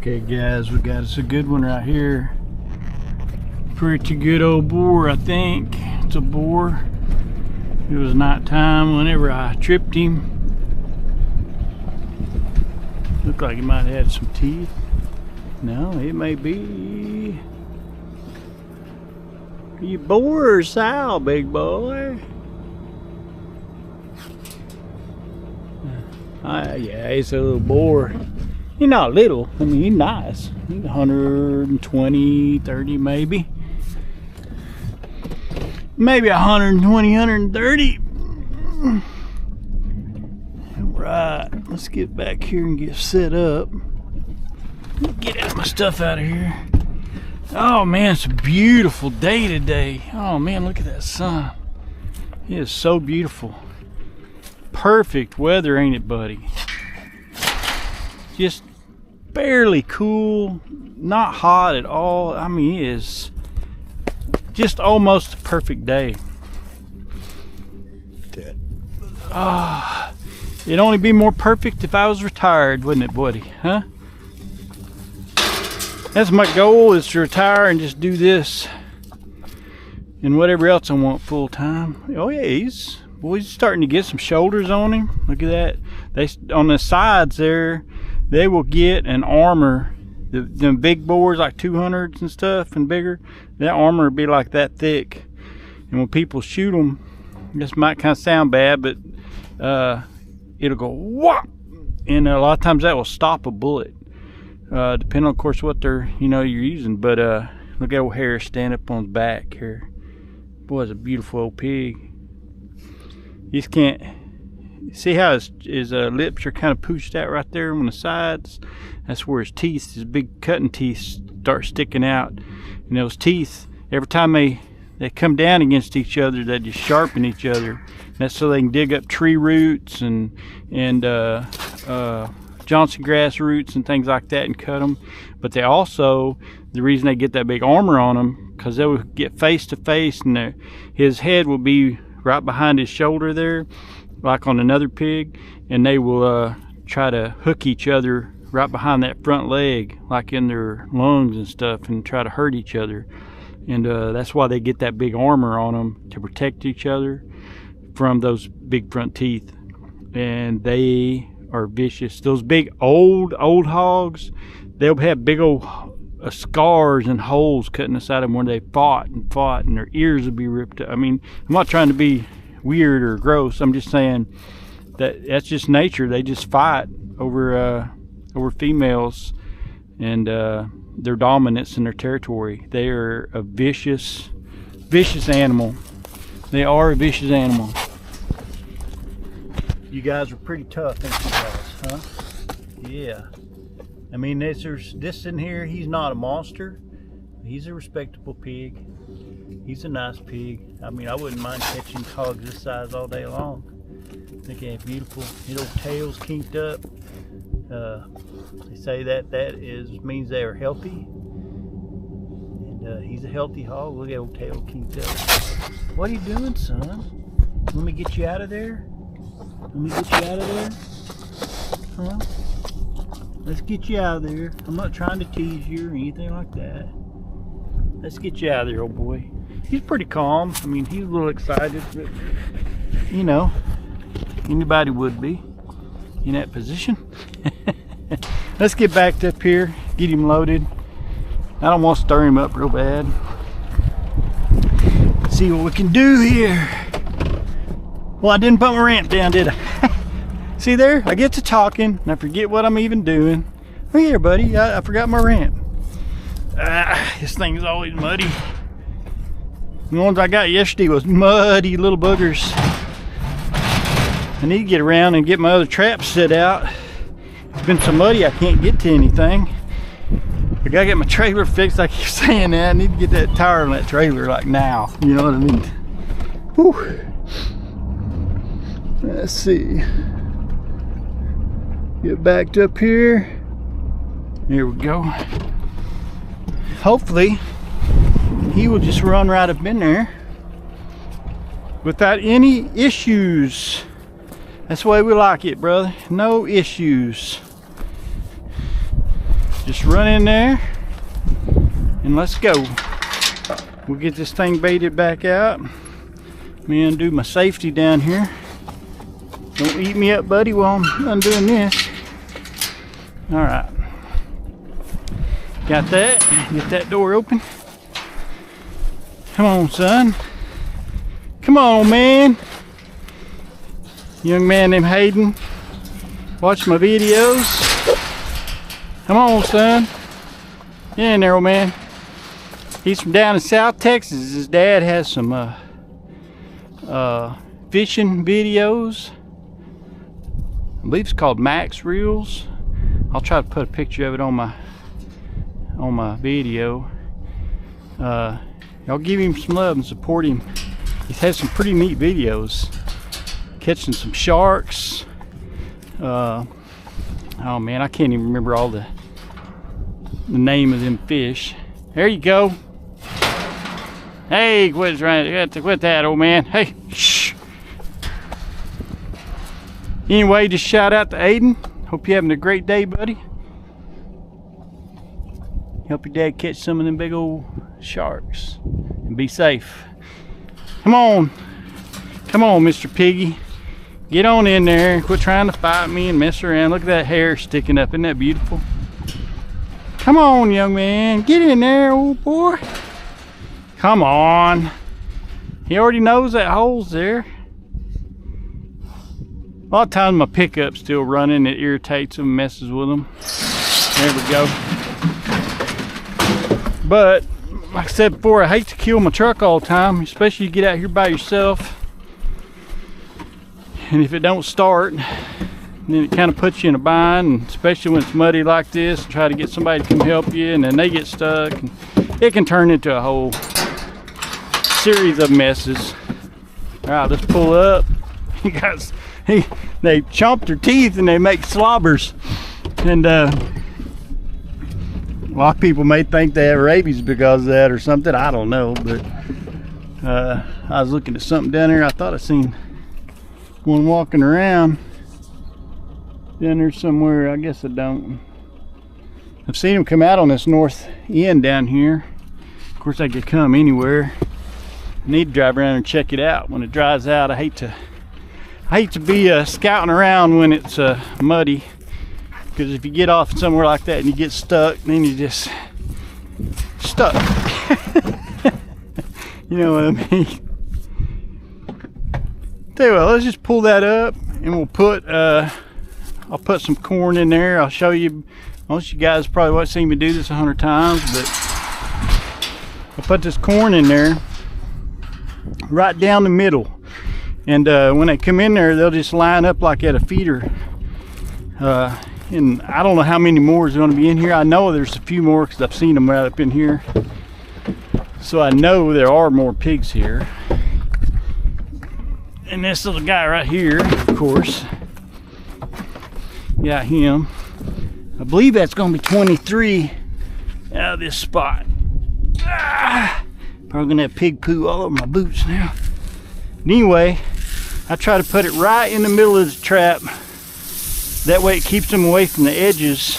Okay guys, we got us a good one right here. Pretty good old boar, I think. It's a boar. It was nighttime whenever I tripped him. Looked like he might have had some teeth. No, it may be. You boar or sow, big boy? Yeah, he's a little boar. He's not little. I mean, he's nice. He's 120, 30 maybe. Maybe 120, 130. Right, let's get back here and get set up. Get my stuff out of here. Oh man, it's a beautiful day today. Oh man, look at that sun. It is so beautiful. Perfect weather, ain't it, buddy? Just barely cool, not hot at all. I mean, it is just almost a perfect day. It'd only be more perfect if I was retired, wouldn't it, buddy? Huh? That's my goal, is to retire and just do this and whatever else I want full time. Oh yeah, he's starting to get some shoulders on him. Look at that. They on the sides there, they will get an armor. The big boars like 200s and stuff and bigger, that armor will be like that thick. And when people shoot them, this might kind of sound bad, but it'll go whop, and a lot of times that will stop a bullet. Depending on, of course, what you're using. But look at old Harris stand up on his back here. Boy, it's a beautiful old pig. You just can't see how his lips are kind of pooched out right there on the sides. That's where his teeth, his big cutting teeth, start sticking out. And those teeth, every time they come down against each other, they just sharpen each other. That's so they can dig up tree roots and Johnson grass roots and things like that and cut them. But they also, the reason they get that big armor on them, because they will get face to face, and his head will be right behind his shoulder there, like on another pig, and they will try to hook each other right behind that front leg, like in their lungs and stuff, and try to hurt each other. And that's why they get that big armor on them, to protect each other from those big front teeth. And they are vicious. Those big old hogs, they'll have big old scars and holes cut in the side of them where they fought, and their ears will be ripped up. I mean, I'm not trying to be weird or gross. I'm just saying that's just nature. They just fight over females and their dominance in their territory. They are a vicious animal. They are a vicious animal. You guys are pretty tough, ain't you guys, huh? Yeah. I mean, this in here, he's not a monster. He's a respectable pig. He's a nice pig. I mean, I wouldn't mind catching hogs this size all day long. I think they have beautiful little tails kinked up. They say that means they are healthy. And he's a healthy hog. Look at old tail kinked up. What are you doing, son? Let me get you out of there. Let me get you out of there. Huh? Let's get you out of there. I'm not trying to tease you or anything like that. Let's get you out of there, old boy. He's pretty calm. I mean, he's a little excited, but you know, anybody would be in that position. Let's get back up here, get him loaded. I don't want to stir him up real bad. Let's see what we can do here. Well, I didn't put my ramp down, did I? See there? I get to talking and I forget what I'm even doing. Oh here, buddy, I forgot my ramp. This thing's always muddy. The ones I got yesterday was muddy little boogers. I need to get around and get my other traps set out. It's been so muddy I can't get to anything. I gotta get my trailer fixed. I keep saying that. I need to get that tire on that trailer like now. You know what I mean? Whew. Let's see. Get backed up here. Here we go. Hopefully he will just run right up in there without any issues. That's the way we like it, brother. No issues. Just run in there and let's go. We'll get this thing baited back out. Let me undo my safety down here. Don't eat me up, buddy, while I'm undoing this. All right. Got that. Get that door open. Come on, son. Come on, man. Young man named Aiden. Watch my videos. Come on, son. Get in there, old man. He's from down in South Texas. His dad has some fishing videos. I believe it's called Max Reels. I'll try to put a picture of it on my video. Y'all give him some love and support him. He's had some pretty neat videos. Catching some sharks. Oh man, I can't even remember all the name of them fish. There you go. Hey, quit that, old man. Hey, shh. Anyway, just shout out to Aiden. Hope you're having a great day, buddy. Help your dad catch some of them big old sharks. And be safe. Come on. Come on, Mr. Piggy. Get on in there and quit trying to fight me and mess around. Look at that hair sticking up. Isn't that beautiful? Come on, young man. Get in there, old boy. Come on. He already knows that hole's there. A lot of times my pickup's still running. It irritates him, messes with him. There we go. But, like I said before, I hate to kill my truck all the time, especially you get out here by yourself. And if it don't start, then it kind of puts you in a bind, especially when it's muddy like this. Try to get somebody to come help you, and then they get stuck. And it can turn into a whole series of messes. All right, let's pull up. You guys, they chomp their teeth and they make slobbers. And a lot of people may think they have rabies because of that or something. I don't know, but I was looking at something down there. I thought I seen one walking around down there somewhere. I guess I don't. I've seen them come out on this north end down here. Of course, I could come anywhere. I need to drive around and check it out when it dries out. I hate to be scouting around when it's muddy, because if you get off somewhere like that and you get stuck, then you just stuck. You know what I mean? Tell you what, let's just pull that up and we'll put I'll put some corn in there. I'll show you. Most of you guys probably won't see me do this 100 times, but I'll put this corn in there right down the middle, and when they come in there, they'll just line up like at a feeder. And I don't know how many more is going to be in here. I know there's a few more because I've seen them right up in here, so I know there are more pigs here. And this little guy right here, of course, got him. I believe that's going to be 23 out of this spot. Probably gonna have pig poo all over my boots now. But anyway, I try to put it right in the middle of the trap. That way it keeps them away from the edges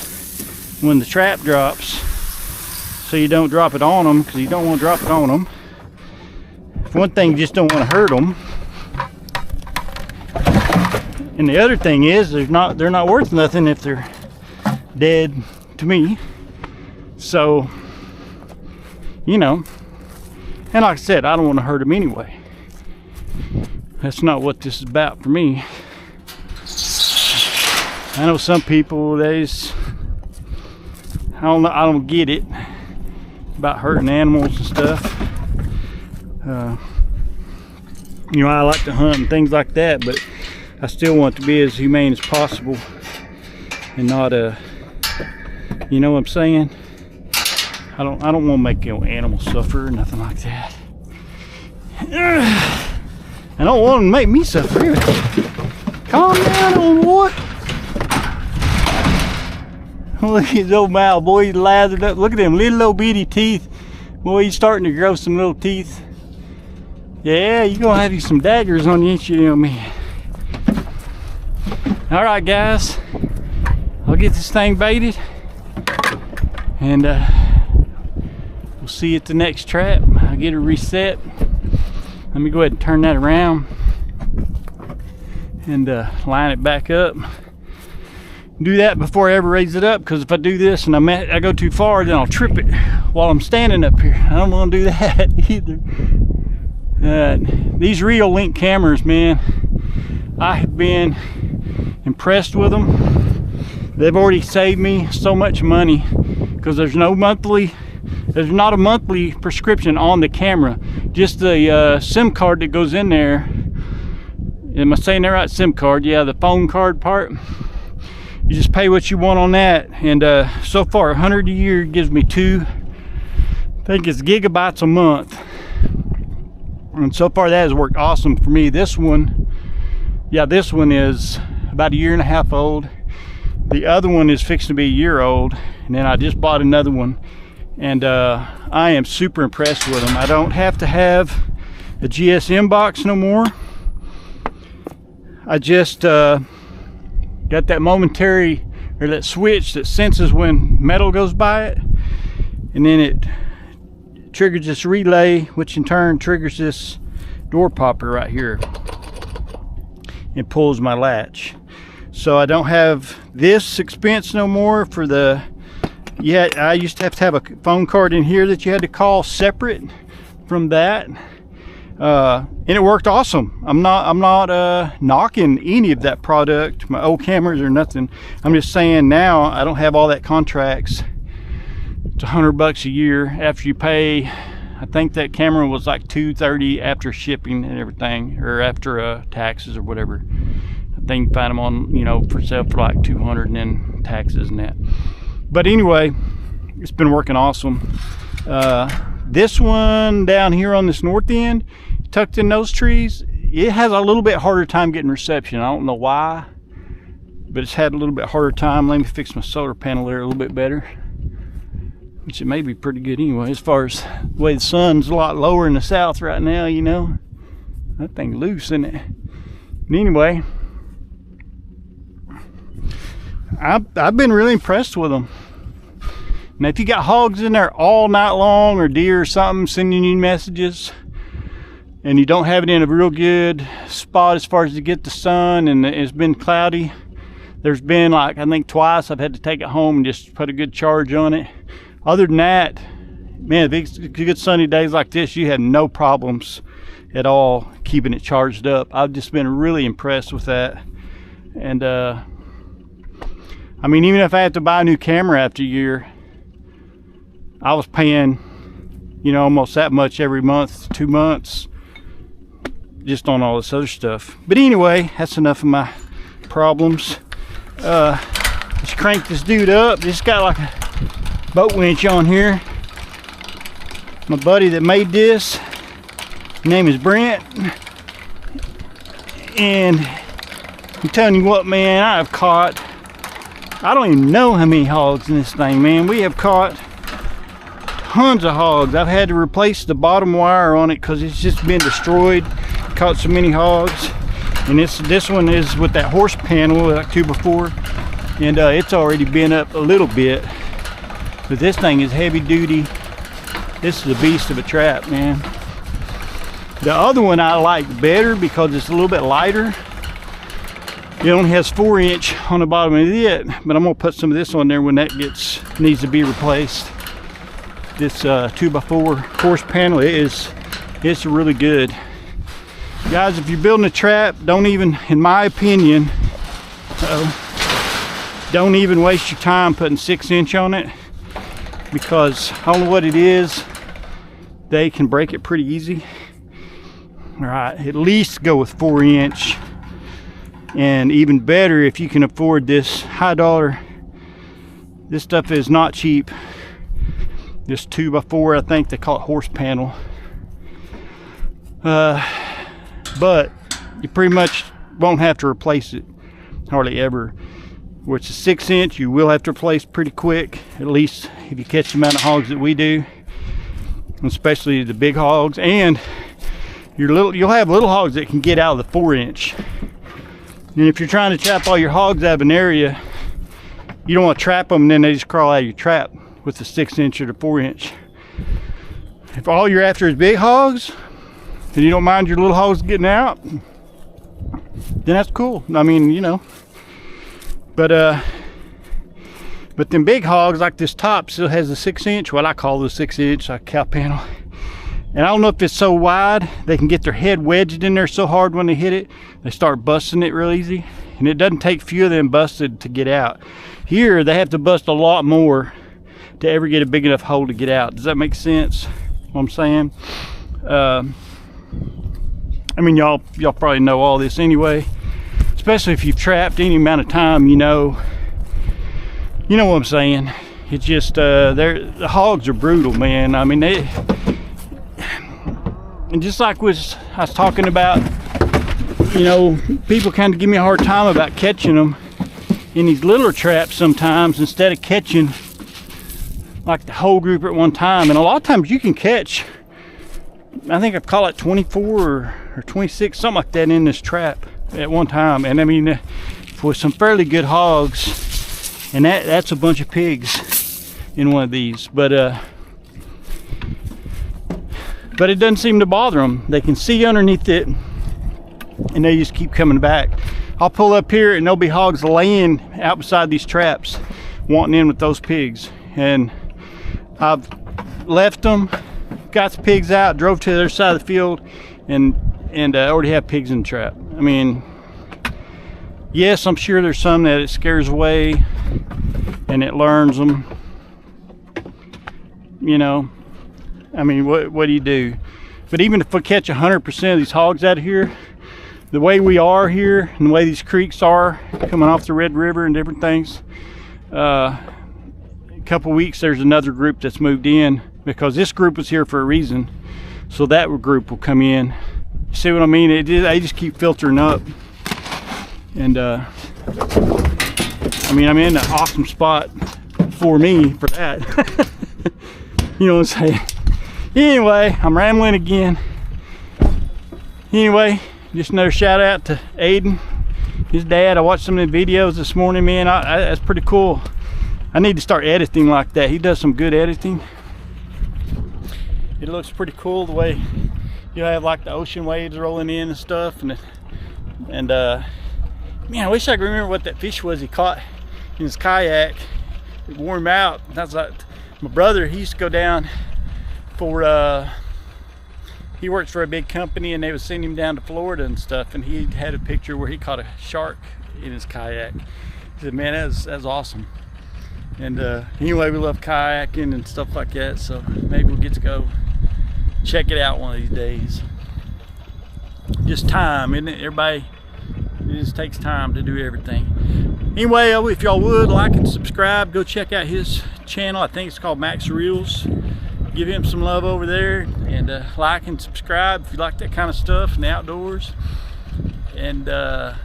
when the trap drops, so you don't drop it on them, because you don't want to drop it on them. For one thing, you just don't want to hurt them. And the other thing is, they're not worth nothing if they're dead to me. So, you know, and like I said, I don't want to hurt them anyway. That's not what this is about for me. I know some people, I don't get it about hurting animals and stuff. You know, I like to hunt and things like that, but I still want to be as humane as possible and not you know what I'm saying? I don't want to make animals suffer or nothing like that. I don't want them to make me suffer either. Calm down, old boy. Look at his old mouth, boy. He's lathered up. Look at them little old bitty teeth. Boy, he's starting to grow some little teeth. Yeah, you're gonna have you some daggers on you, ain't you, man? All right, guys. I'll get this thing baited And we'll see you at the next trap. I'll get it reset. Let me go ahead and turn that around and line it back up. Do that before I ever raise it up, because if I do this and I go too far, then I'll trip it while I'm standing up here. I don't want to do that either. These Reolink cameras, man, I have been impressed with them. They've already saved me so much money, because there's not a monthly prescription on the camera, just the SIM card that goes in there. Am I saying that right? SIM card, yeah, the phone card part. You just pay what you want on that, and so far 100 a year gives me 2, I think it's gigabytes a month, and so far that has worked awesome for me. This one, yeah, this one is about 1.5 years old. The other one is fixing to be 1 year old, and then I just bought another one, and I am super impressed with them. I don't have to have a GSM box no more. I just got that momentary, or that switch that senses when metal goes by it, and then it triggers this relay, which in turn triggers this door popper right here. It pulls my latch, so I don't have this expense no more for the, yeah, I used to have a phone card in here that you had to call separate from that. And it worked awesome. I'm not knocking any of that product, my old cameras or nothing. I'm just saying now I don't have all that contracts. It's $100 a year after you pay. I think that camera was like $230 after shipping and everything, or after taxes or whatever. I think you can find them on, you know, for sale for like $200 and then taxes and that. But anyway, it's been working awesome. This one down here on this north end, tucked in those trees, it has a little bit harder time getting reception. I don't know why, but it's had a little bit harder time. Let me fix my solar panel there a little bit better, which it may be pretty good anyway, as far as the way the sun's a lot lower in the south right now, you know. That thing loose, isn't it? But anyway, I've been really impressed with them. Now, if you got hogs in there all night long, or deer or something sending you messages, and you don't have it in a real good spot as far as to get the sun, and it's been cloudy, there's been like, I think twice I've had to take it home and just put a good charge on it. Other than that, man, big good sunny days like this, you had no problems at all keeping it charged up. I've just been really impressed with that. And I mean, even if I have to buy a new camera after a year, I was paying, you know, almost that much every month, 2 months, just on all this other stuff. But anyway, that's enough of my problems. Let's crank this dude up. Just got like a boat winch on here. My buddy that made this, his name is Brent, and I'm telling you what, man, I have caught, I don't even know how many hogs in this thing, man. We have caught tons of hogs. I've had to replace the bottom wire on it because it's just been destroyed. Caught so many hogs, and this one is with that horse panel like 2x4, and it's already been up a little bit, but this thing is heavy duty. This is a beast of a trap, man. The other one I like better because it's a little bit lighter. It only has 4-inch on the bottom of it, but I'm gonna put some of this on there when that needs to be replaced. This 2x4 horse panel it's really good. Guys, if you're building a trap, don't even, in my opinion, don't even waste your time putting 6-inch on it, because I don't know what it is, they can break it pretty easy. All right, at least go with 4-inch, and even better if you can afford this high dollar. This stuff is not cheap. This 2x4, I think they call it horse panel. But you pretty much won't have to replace it hardly ever. Which is 6-inch, you will have to replace pretty quick, at least if you catch the amount of hogs that we do, especially the big hogs. And you'll have little hogs that can get out of the 4-inch. And if you're trying to trap all your hogs out of an area, you don't want to trap them and then they just crawl out of your trap. with the 6-inch or the 4-inch. If all you're after is big hogs and you don't mind your little hogs getting out, then that's cool. I mean, you know, but them big hogs, like this top still has a 6-inch, what I call the 6-inch, like cow panel. And I don't know if it's so wide, they can get their head wedged in there so hard when they hit it, they start busting it real easy. And it doesn't take few of them busted to get out. Here, they have to bust a lot more to ever get a big enough hole to get out. Does that make sense, what I'm saying? I mean, y'all probably know all this anyway, especially if you've trapped any amount of time, you know what I'm saying. It's just, the hogs are brutal, man. I mean, and just like I was talking about, you know, people kind of give me a hard time about catching them in these littler traps sometimes instead of catching like the whole group at one time. And a lot of times you can catch, I think I've caught like 24 or 26, something like that in this trap at one time. And I mean, with some fairly good hogs, and that's a bunch of pigs in one of these. But it doesn't seem to bother them. They can see underneath it, and they just keep coming back. I'll pull up here and there'll be hogs laying out beside these traps wanting in with those pigs, and I've left them, got the pigs out, drove to the other side of the field, and already have pigs in the trap. I mean, yes, I'm sure there's some that it scares away and it learns them, you know. I mean, what do you do? But even if we catch 100% of these hogs out of here, the way we are here and the way these creeks are coming off the Red River and different things, a couple weeks there's another group that's moved in, because this group was here for a reason, so that group will come in. You see what I mean? They just keep filtering up, and I mean, I'm in an awesome spot for me for that. You know what I'm saying? Anyway, I'm rambling again. Anyway, just another shout out to Aiden, his dad. I watched some of the videos this morning, man. That's pretty cool. I need to start editing like that. He does some good editing. It looks pretty cool the way you have like the ocean waves rolling in and stuff. And man, I wish I could remember what that fish was he caught in his kayak. It wore him out. That's like my brother. He used to go down for he works for a big company, and they would send him down to Florida and stuff, and he had a picture where he caught a shark in his kayak. He said, man, that's awesome. And anyway, we love kayaking and stuff like that, so maybe we'll get to go check it out one of these days. Just time, isn't it? Everybody, it just takes time to do everything. Anyway, if y'all would like and subscribe, go check out his channel. I think it's called Max Reels. Give him some love over there, and like and subscribe if you like that kind of stuff in the outdoors. And we'll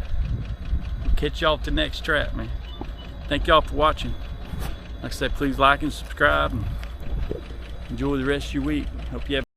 catch y'all at the next trap, man. Thank y'all for watching. Like I said, please like and subscribe, and enjoy the rest of your week. Hope you have